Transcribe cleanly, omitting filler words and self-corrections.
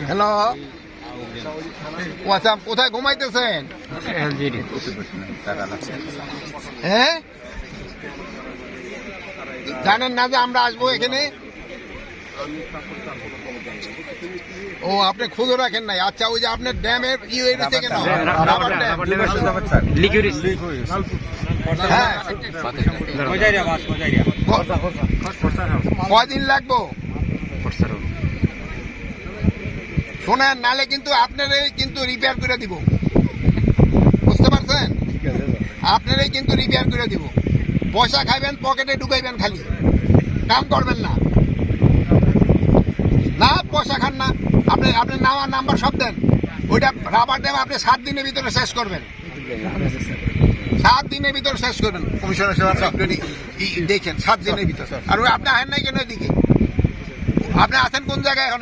Hello, আচ্ছা, কোথায় ঘুমাইতেছেন? হ্যাঁ, জানেন না যে আমরা আসবো এখানে? ও, আপনি খুঁজে রাখেন নাই? আচ্ছা, ওই যে আপনার ড্যামের হয়েছে কেন? হ্যাঁ, কয়দিন লাগবো? শোনেন, নালে কিন্তু আপনারাই কিন্তু রিপেয়ার করে দিব, বুঝতে পারছেন? আপনারাই কিন্তু রিপেয়ার করে দিব। পয়সা খাইবেন, পকেটে ঢুকাইবেন, খালি কাম করবেন না। না, পয়সা খান না। আপনি আপনার নাম্বার সব দেন। ওইটা রাবার ড্যাম আপনি 7 দিনের ভিতরে শেষ করবেন। 7 দিনের ভিতরে শেষ করবেন। কমিশনার সাহেব দেখেন 7 দিনের ভিতরে। আর আপনি আহেন নাই কেন এদিকে? আপনি আছেন কোন জায়গায় এখন?